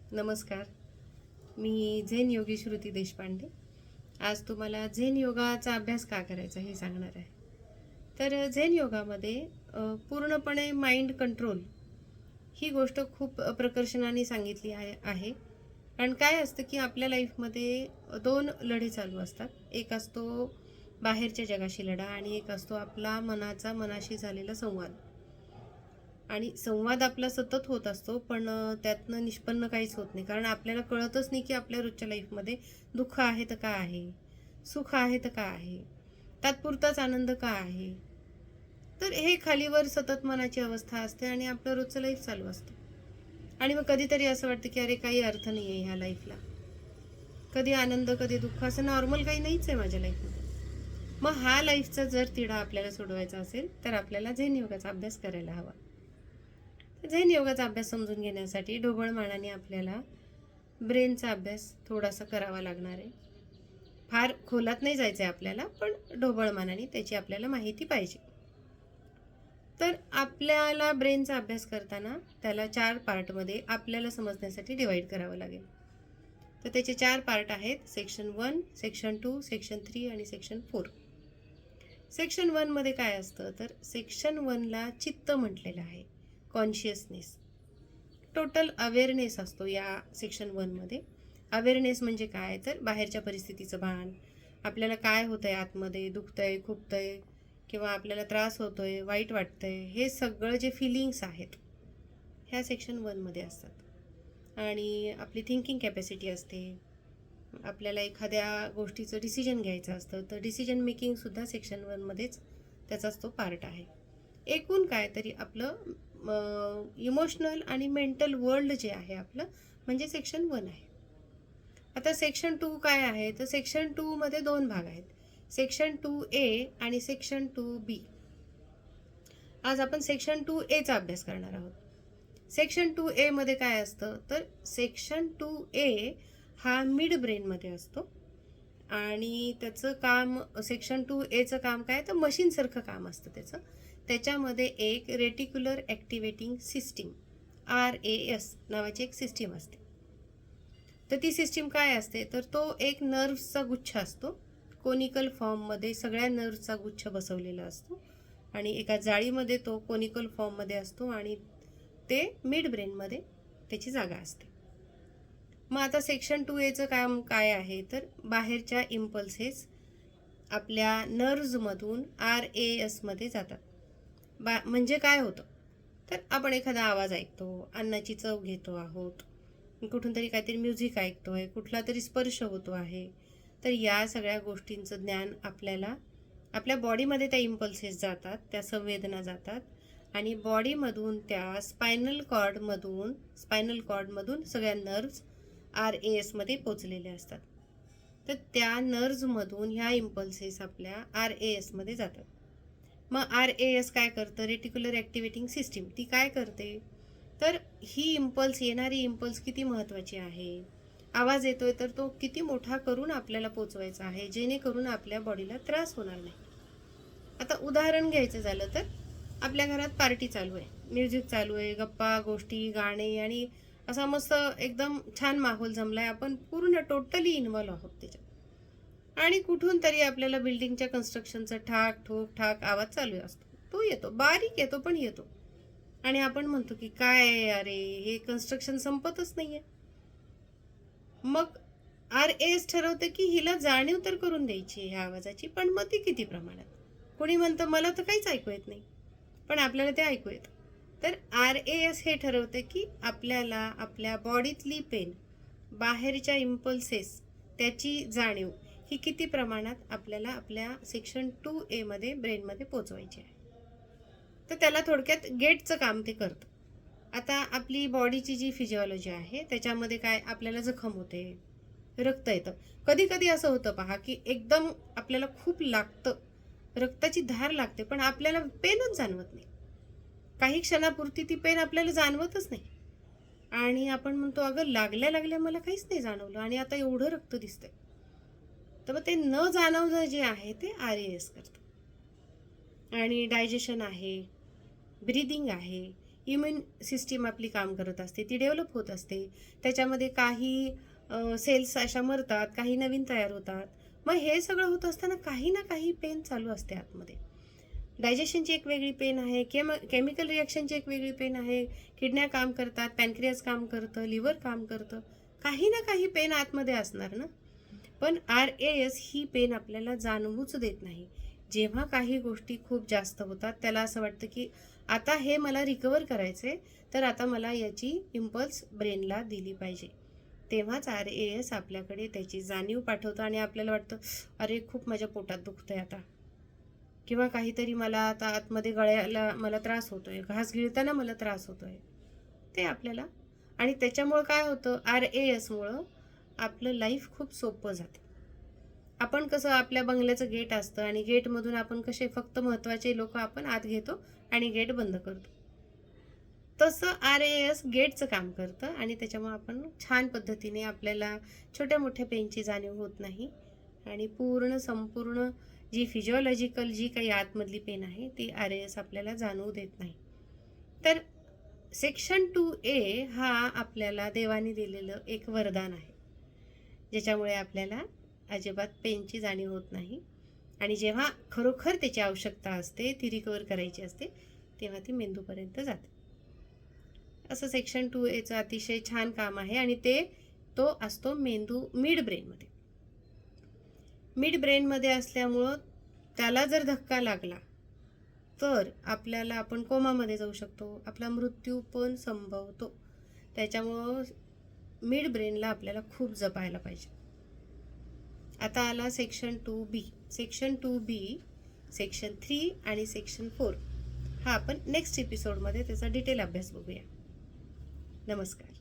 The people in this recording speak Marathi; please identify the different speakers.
Speaker 1: नमस्कार. मी झेन योगी श्रुती देशपांडे. आज तुम्हाला झेन योगाचा अभ्यास का करायचा हे सांगणार आहे. तर झेन योगामध्ये पूर्णपणे माइंड कंट्रोल ही गोष्ट खूप प्रकर्षणाने सांगितली आहे. कारण काय असतं की आपल्या लाईफमध्ये दोन लढे चालू असतात. एक असतो बाहेरच्या जगाशी लढा आणि एक असतो आपला मनाशी झालेला संवाद. आणि संवाद आपला सतत होत असतो, पण त्यातनं निष्पन्न काहीच होत नाही. कारण आपल्याला कळतच नाही की आपल्या रोजच्या लाईफमध्ये दुःख आहे तर का आहे, सुख आहे तर का आहे, तात्पुरताच आनंद का आहे. तर हे खालीवर सतत मनाची अवस्था असते आणि आपलं रोजचं लाईफ चालू असतं. आणि मग कधीतरी असं वाटतं की अरे काही अर्थ नाही आहे ह्या लाईफला, कधी आनंद कधी दुःख, असं नॉर्मल काही नाहीच आहे माझ्या लाईफमध्ये. मग हा लाईफचा जर तिढा आपल्याला सोडवायचा असेल तर आपल्याला झेन योगाचा अभ्यास करायला हवा. झेन योगाचा अभ्यास समजून घेण्यासाठी ढोबळमानाने आपल्याला ब्रेनचा अभ्यास थोडासा करावा लागणार आहे. फार खोलात नाही जायचं आहे आपल्याला, पण ढोबळमानाने त्याची आपल्याला माहिती पाहिजे. तर आपल्याला ब्रेनचा अभ्यास करताना त्याला 4 पार्टमध्ये आपल्याला समजण्यासाठी डिवाईड करावं लागेल. तर त्याचे 4 पार्ट आहेत: सेक्शन 1, सेक्शन 2, सेक्शन 3 आणि सेक्शन 4. सेक्शन 1 मध्ये काय असतं, तर सेक्शन 1ला चित्त म्हटलेलं आहे, कॉन्शियसनेस, टोटल अवेअरनेस असतो या सेक्शन 1 मध्ये. अवेअरनेस म्हणजे काय, तर बाहेरच्या परिस्थितीचं भान, आपल्याला काय होतंय, आतमध्ये दुखतंय, खुपतंय किंवा आपल्याला त्रास होतोय, वाईट वाटतंय, हे सगळं जे फिलिंग्स आहेत ह्या सेक्शन 1 मध्ये असतात. आणि आपली थिंकिंग कॅपॅसिटी असते, आपल्याला एखाद्या गोष्टीचं डिसिजन घ्यायचं असतं, तर डिसिजन मेकिंगसुद्धा सेक्शन 1 मध्येच त्याचाच तो पार्ट आहे. एकूण काय तरी आपलं इमोशनल आणि मेंटल वर्ल्ड जे आहे आपलं, म्हणजे सेक्शन 1 आहे. आता सेक्शन 2 काय आहे, तर सेक्शन 2 मध्ये 2 भाग आहेत, सेक्शन 2A आणि सेक्शन 2B. आज आपण सेक्शन 2A अभ्यास करणार आहोत. सेक्शन 2A मध्ये काय असतं, तर सेक्शन 2A हा मिड ब्रेनमध्ये असतो आणि त्याचं काम, सेक्शन 2A काम काय, तर मशीनसारखं काम असतं त्याचं. त्याच्यामध्ये एक रेटिक्युलर ॲक्टिवेटिंग सिस्टीम, RAS नावाची एक सिस्टीम असते. तर ती सिस्टीम काय असते, तर तो एक नर्व्सचा गुच्छ असतो, कोनिकल फॉर्ममध्ये सगळ्या नर्व्सचा गुच्छ बसवलेला असतो आणि एका जाळीमध्ये तो कोनिकल फॉर्ममध्ये असतो आणि ते मिड ब्रेनमध्ये त्याची जागा असते. मग आता सेक्शन 2A काम काय आहे, तर बाहेरच्या इम्पल्सेस आपल्या नर्व्समधून RAS मध्ये जातात. म्हणजे काय होतं, तर आपण एखादा आवाज ऐकतो, अन्नाची चव घेतो आहोत, कुठून तरी काहीतरी म्युझिक ऐकतोय, कुठला तरी स्पर्श होतो आहे, तर या सगळ्या गोष्टींचं ज्ञान आपल्याला आपल्या बॉडीमध्ये त्या इम्पल्सेस जातात, त्या संवेदना जातात आणि बॉडीमधून त्या स्पायनल कॉर्डमधून सगळ्या नर्व्स RAS मध्ये पोचलेल्या असतात. तर त्या नर्व्समधून ह्या इम्पल्सेस आपल्या RAS मध्ये जातात. मग RAS काय करतं, रेटिक्युलर ॲक्टिवेटिंग सिस्टीम, ती काय करते, तर ही येणारी इम्पल्स किती महत्त्वाची आहे, आवाज येतोय तर तो किती मोठा करून आपल्याला पोचवायचा आहे, जेणेकरून आपल्या बॉडीला त्रास होणार नाही. आता उदाहरण घ्यायचं झालं तर आपल्या घरात पार्टी चालू आहे, म्युझिक चालू आहे, गप्पा गोष्टी गाणे आणि असा मस्त एकदम छान माहोल जमलाय, आपण पूर्ण टोटली इन्व्हॉल्व आहोत त्याच्यात. आणि कुठून तरी आपल्याला बिल्डिंगच्या कन्स्ट्रक्शनचा ठाक ठोक ठाक आवाज चालू असतो, तो येतो, बारीक येतो पण येतो. आणि आपण म्हणतो की काय अरे हे कन्स्ट्रक्शन संपतच नाहीये. मग RAS ठरवते की हिला जाणीव तर करून द्यायची ह्या आवाजाची, पण मग ती किती प्रमाणात. कोणी म्हणतं मला तर काहीच ऐकू येत नाही, पण आपल्याला ते ऐकू येतं. तर RAS हे ठरवते की आपल्याला आपल्या बॉडीतली पेन, बाहेरच्या इम्पल्सेस त्याची जाणीव ही किती प्रमाणात आपल्याला आपल्या सेक्शन 2A मध्ये ब्रेनमध्ये पोचवायची आहे. तर त्याला थोडक्यात गेटचं काम ते करतं. आता आपली बॉडीची जी फिजिओलॉजी आहे त्याच्यामध्ये काय, आपल्याला जखम होते, रक्त येतं, कधी कधी असं होतं पहा की एकदम आपल्याला खूप लागतं, रक्ताची धार लागते, पण आपल्याला पेनच जाणवत नाही. काही क्षणापुरती ती पेन आपल्याला जाणवतच नाही आणि आपण म्हणतो अगं लागल्या लागल्या मला काहीच नाही जाणवलं आणि आता एवढं रक्त दिसतंय. तर मग ते न जाणवणं जे आहे ते RAS करतं. आणि डायजेशन आहे, ब्रीदिंग आहे, इम्युन सिस्टीम आपली काम करत असते, ती डेव्हलप होत असते. त्याच्यामध्ये काही सेल्स अशा मरतात, काही नवीन तयार होतात. मग हे सगळं होत असताना काही ना काही पेन चालू असते आतमध्ये. डायजेशनची एक वेगळी पेन आहे, केमिकल रिॲक्शनची एक वेगळी पेन आहे, किडन्या काम करतात, पॅनक्रियाज काम करतं, लिव्हर काम करतं. काही ना काही पेन आतमध्ये असणार ना. पण RAS ही पेन आपल्याला जाणवूच देत नाही. जेव्हा काही गोष्टी खूप जास्त होतात, त्याला असं वाटतं की आता हे मला रिकवर करायचे, तर आता मला याची इम्पल्स ब्रेनला दिली पाहिजे. तेव्हाच RAS आपल्याकडे त्याची जाणीव पाठवतं आणि आपल्याला वाटतं, अरे खूप माझ्या पोटात दुखतंय आता, किंवा काहीतरी मला आता आतमध्ये गळ्याला मला त्रास होतोय, घास गिळताना मला त्रास होतोय. ते आपल्याला, आणि त्याच्यामुळं काय होतं, RASमुळं आपलं लाईफ खूप सोपं जातं. आपण कसं आपल्या बंगल्याचं गेट असतं आणि गेटमधून आपण कसे फक्त महत्त्वाचे लोक आपण आत घेतो आणि गेट बंद करतो. तसं RAS गेटचं काम करतं आणि त्याच्यामुळे आपण छान पद्धतीने, आपल्याला छोट्या मोठ्या पेनची जाणीव होत नाही आणि संपूर्ण जी फिजिओलॉजिकल जी काही आतमधली पेन आहे ती RAS आपल्याला जाणवू देत नाही. तर सेक्शन 2A हा आपल्याला देवाने दिलेलं एक वरदान आहे, ज्याच्यामुळे आपल्याला अजिबात पेनची जाणीव होत नाही आणि जेव्हा खरोखर त्याची आवश्यकता असते, ती रिकवर करायची असते, तेव्हा ती मेंदूपर्यंत जाते. असं सेक्शन 2Aचं अतिशय छान काम आहे आणि तो असतो मिड ब्रेनमध्ये. मिड ब्रेनमध्ये असल्यामुळं त्याला जर धक्का लागला तर आपण कोमामध्ये जाऊ शकतो, आपला मृत्यू पण संभवतो. त्याच्यामुळं मिड ब्रेनला आपल्याला खूप जपायला पाहिजे. आता आला section 2B. Section 2B, section 3 आणि सेक्शन 4 हा आपण नेक्स्ट एपिसोडमध्ये त्याचा डिटेल अभ्यास बघूया. नमस्कार.